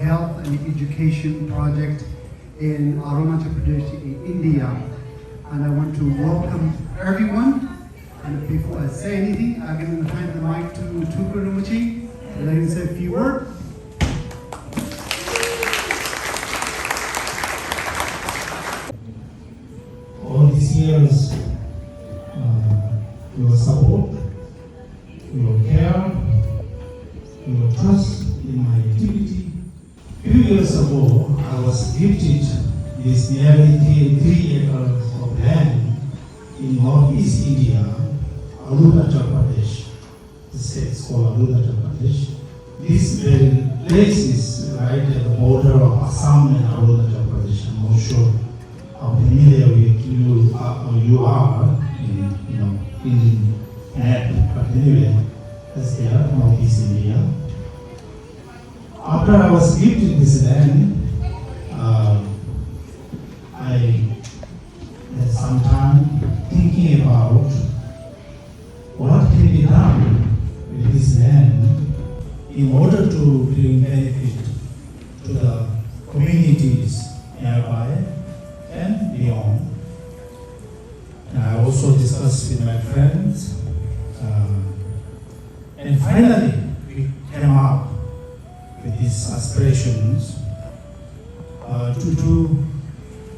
health and education project in Arunachal Pradesh in India. And I want to welcome everyone. And before I say anything, I'm going to hand the mic to Tukurumachi and let him say a few words. All these years, your support, your care, your trust in my activity. A few years ago, I was gifted this nearly 3 acres of land in northeast India, Arunachal Pradesh. The state is called Arunachal Pradesh. This very place is right at the border of Assam and Arunachal Pradesh. I'm not sure how familiar with you are in Indian map, but anyway, that's there, northeast India. After I was gifted this land, I had some time thinking about what can be done with this land in order to bring benefit to the communities nearby and beyond. And I also discussed with my friends, and finally we came up with these aspirations to do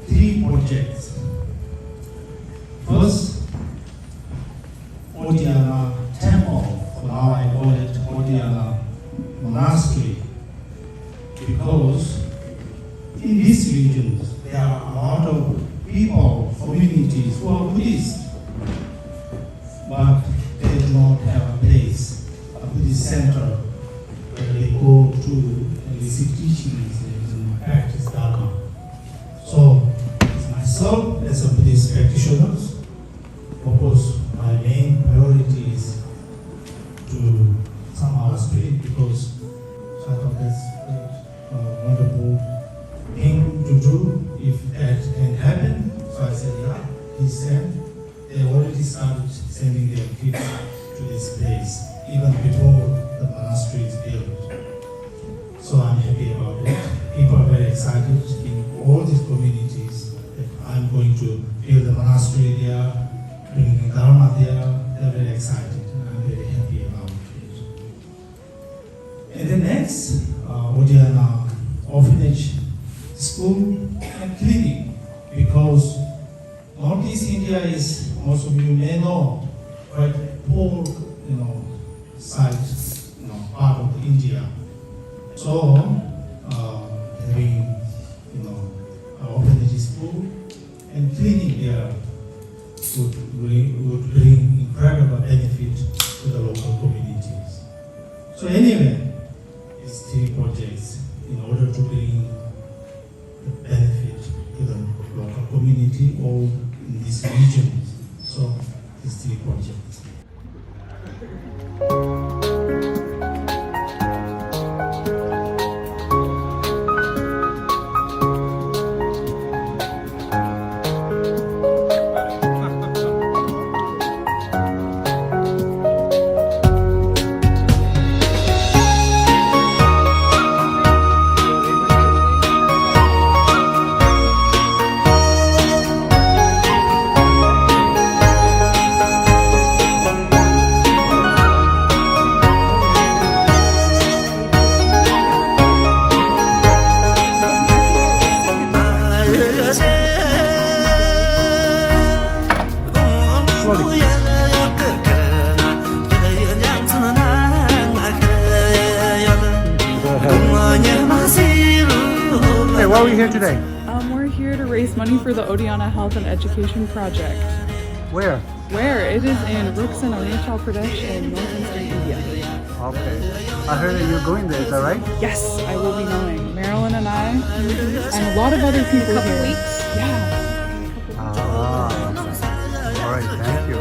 3 projects. First, Odiyana temple, for now I call it Odiyana monastery, because in these regions there are a lot of people, communities who are Buddhist, but they do not have a place, a Buddhist center where they go to and receive teachings and practice Dharma. So, myself as a Buddhist practitioner, of course, my main priority is to somehow spread, because so I thought that's a wonderful thing to do if that can happen. So I said, yeah, he said they already started sending their kids to this place even before the monastery is built. So I'm happy about it. People are very excited in all these communities that I'm going to build a monastery there, bringing Dharma there. They're very excited, and I'm very happy about it. And then next, Odiyana orphanage, school and clinic, because Northeast India is, most of you may know, quite a poor, side, part of India. So, having, an orphanage school and clinic there would bring incredible benefit to the local communities. So anyway, these 3 projects in order to bring the benefit to the local community or in this region. So these 3 projects. Hey, why are we here today? We're here to raise money for the Odiyana Health and Education Project. Where? Where? It is in Ruksan, Arunachal Pradesh in northeastern India. Okay. I heard that you're going there, is that right? Yes, I will be going. Marilyn and I, and a lot of other people here. Weeks? Yeah. All right, thank you.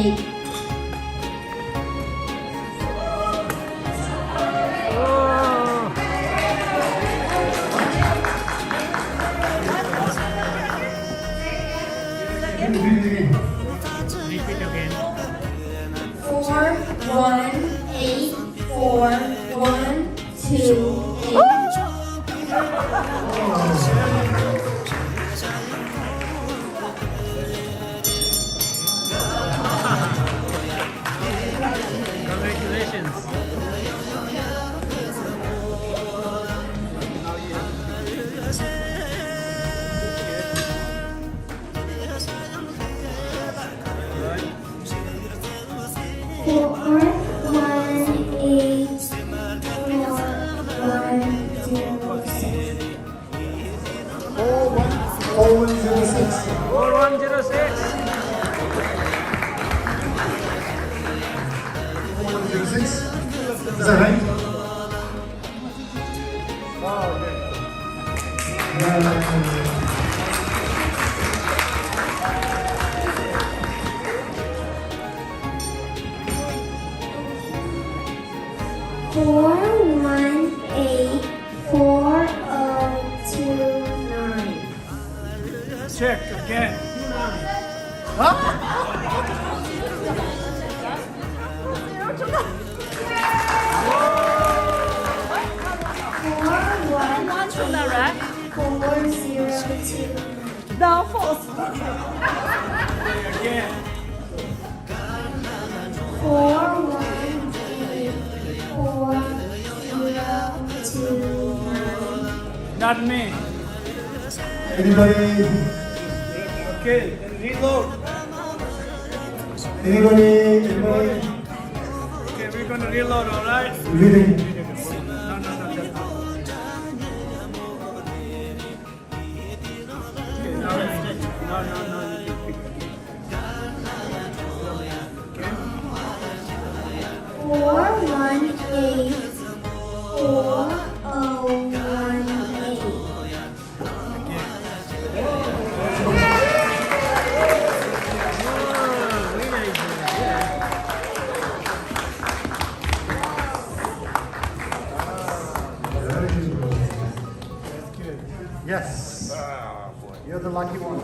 8. Repeat again. 4, 1, 8, 4, 1, 2, 8. Congratulations. 4, 1, 8, 4, 1, 0, 6. 4106. 4106. 4106. Is that right? Four, 1, 8, 4, 0, 2, 9. Check again. 4184029. Not me. Anybody? Okay, reload. Anybody? Okay, we're gonna reload, alright? Reading. No, that's not. Okay, now let's take it. No. You pick it. Okay. 4184018. Yes. You're the lucky one.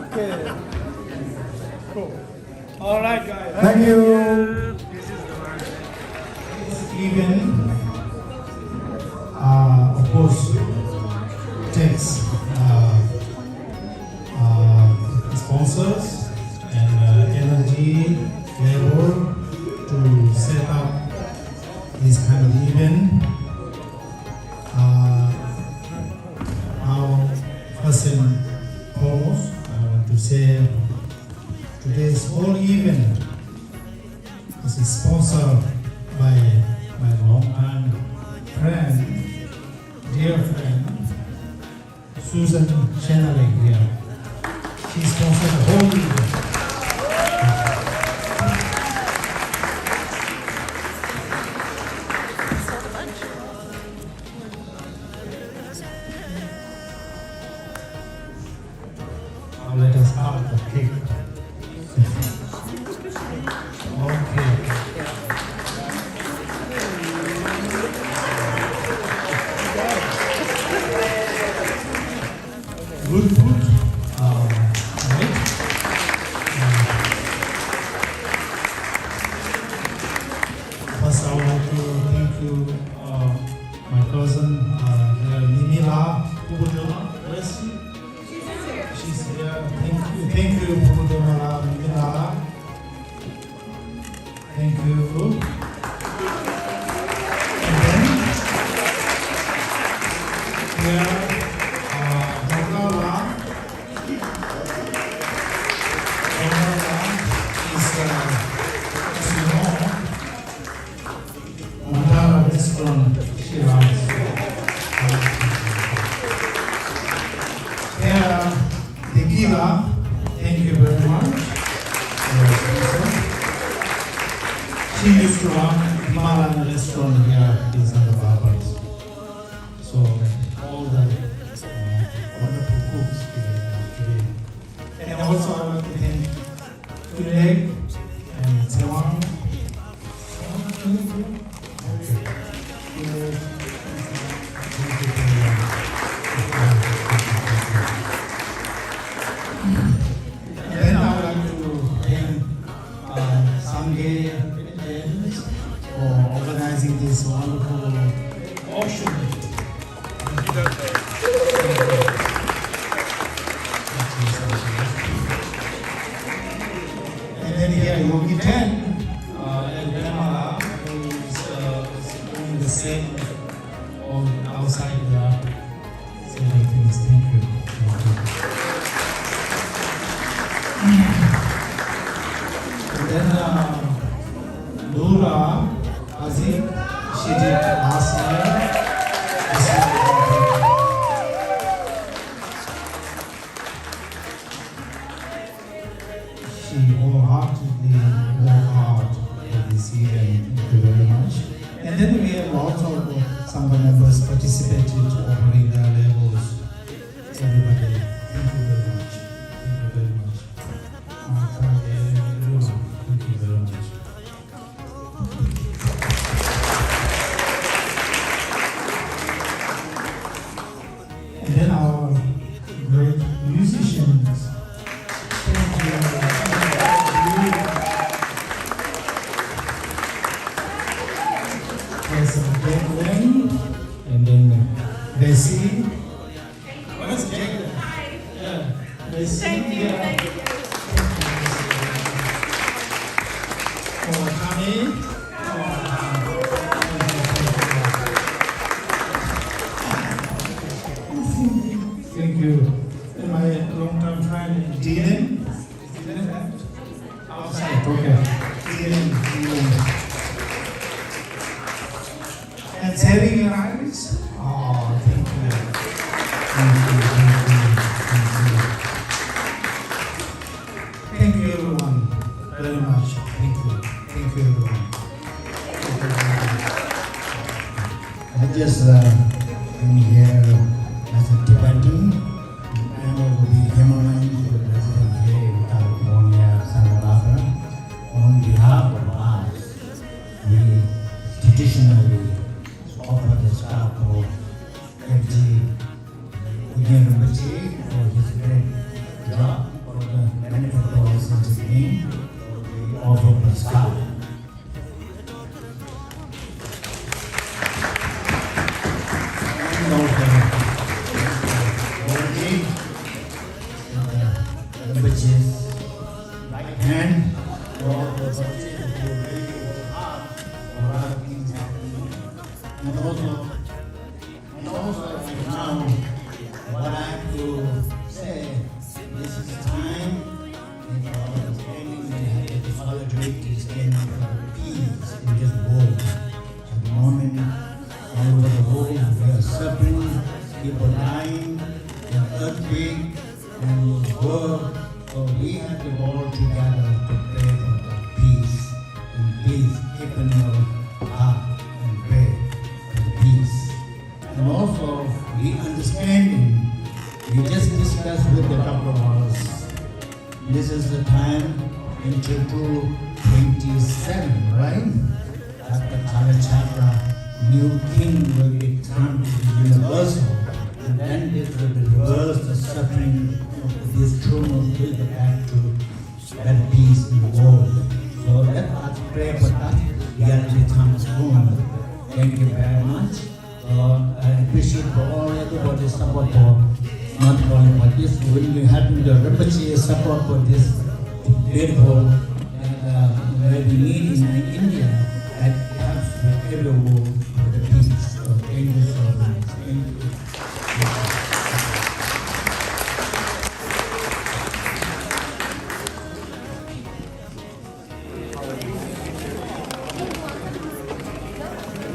Okay. Cool. Alright, guys. Thank you. This is the one. Even, of course, takes sponsors and energy, labor to set up this kind of event. Now, first and foremost, I want to say today's whole event is sponsored by my long-time friend, dear friend, Susan Channeling here. She sponsored the whole event. Now let us cut the cake. Okay. Good food. Right. First, I would like to thank you, my cousin, Nimila Pupudona. Where is she? She's here. Thank you, Pupudona Nimila. Thank you. And then, here, Dongala. Dongala is, as you know, Mandara restaurant she runs. Here, Tequila, thank you very much. She used to run Himalayan restaurant here in Santa Barbara. So all the wonderful cooks here today. And also I want to thank Greg Sangye Philippines for organizing this wonderful auction. And then here Yogi Ten and Grandma who is doing the same on outside the things. Thank you. And then Nura Aziz, she did last year. This year, she wholeheartedly worked hard for this year, and thank you very much. And then we have also some members participated to operate their levels. Everybody, thank you very much. Thank you very much. Thank you very much. And then our great musicians. Thank you. There's Jacqueline, and then Bessie. What's Jacqueline? Yeah, Bessie. Yeah. For Tommy. Thank you. And my long-term friend, Dylan. Is Dylan left? Outside, okay. Dylan. And saving your eyes? Oh, thank you. Thank you, thank you, thank you. Thank you, everyone, very much. Thank you. Thank you, everyone. Thank you very much. I just came here as a Tibetan. I'm of the Himalayan resident here in California, Santa Barbara. On behalf of us, we traditionally offer the staff of FG Odiyana for his great job for the benefit of all senses name. We offer the staff. And also, which is right hand for all the budget who really work hard for a lot of things happening. And also right now, what I have to say, this is time standing and the solidarity standing for the peace in this world. At the moment, all over the world, we are suffering, people dying, and earthquake, and war. So we have to all together to pray for the peace. And please open your heart and pray for the peace. And also, we understanding, we just discussed with the doctor of ours, this is the time until 227, right? After Kalachakra, new king will be turned to the universal, and then it will reverse the suffering of this trauma, will be back to that peace in the world. So let us pray for that. Reality comes soon. Thank you very much. I appreciate for all everybody's support for not only for this, when we had the Rinpoche support for this beautiful and we need in India that helps with every world for the peace. So thank you so much. Thank you.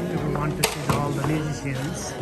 We want to see all the musicians.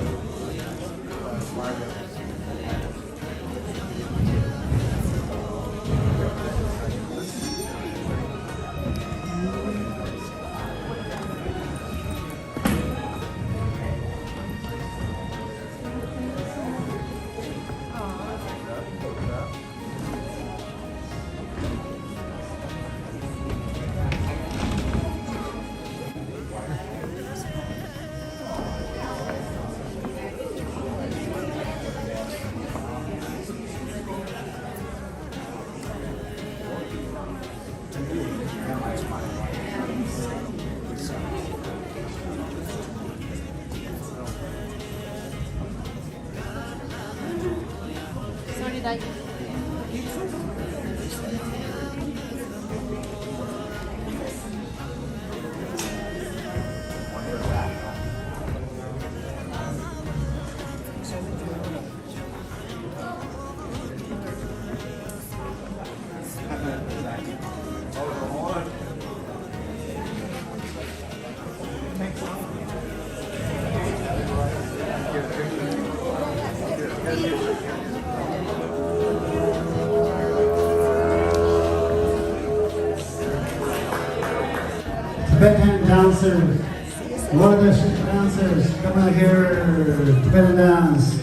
Tibetan dancers, what are the dancers? Come out here, Tibetan dance.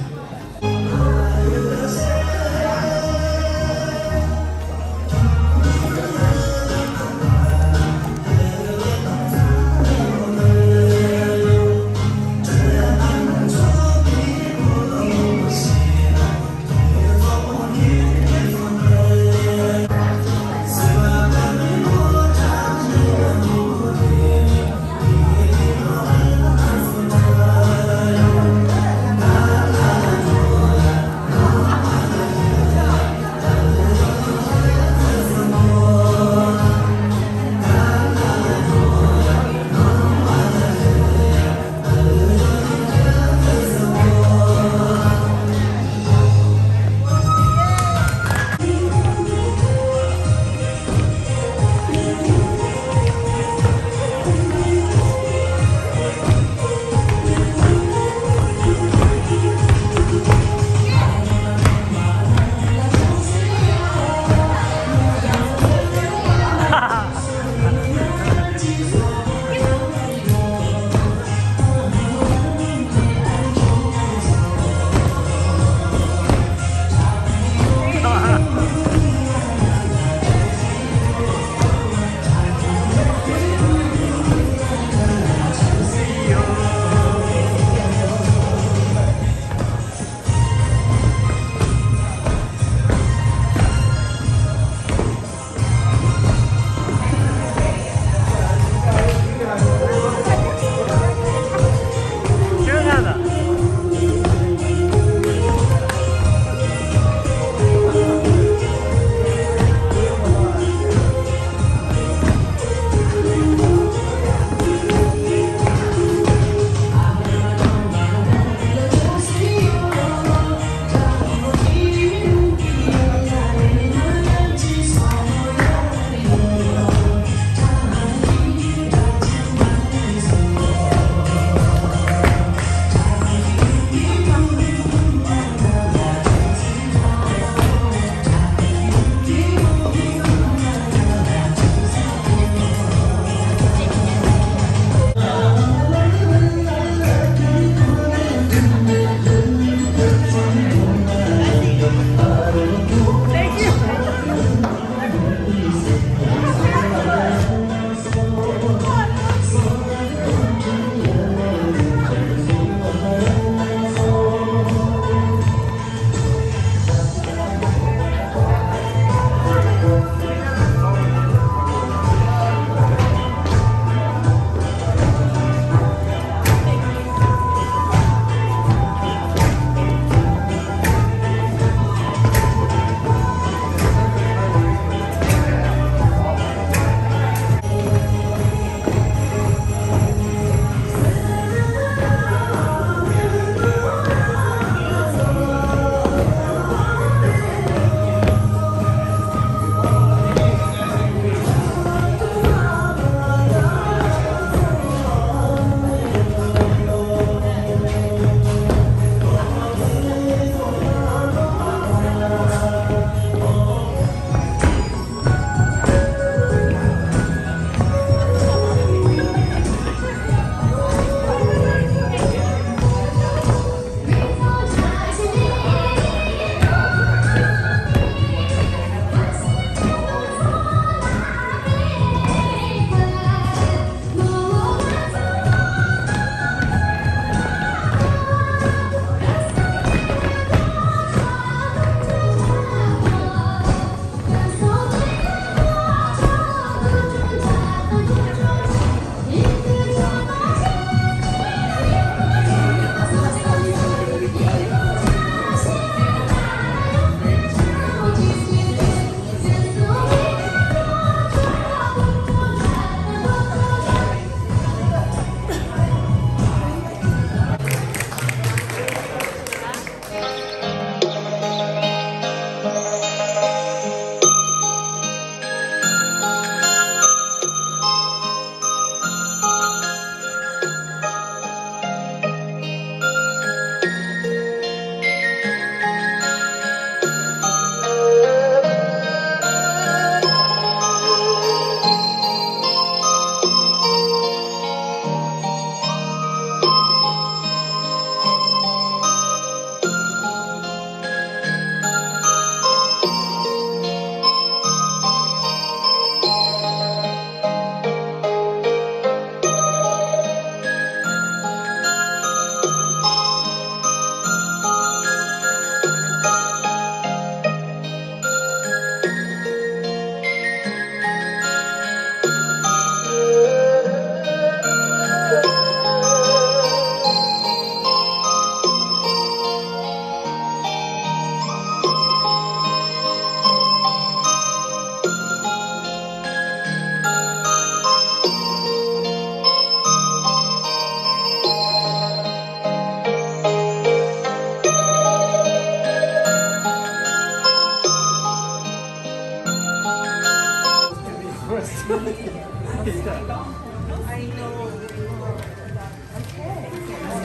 sister.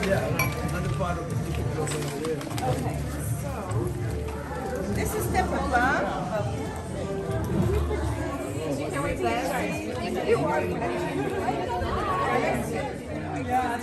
Yeah, another part of the ticket goes over there. Okay, so this is the pulla. Can we please? You are. Yeah.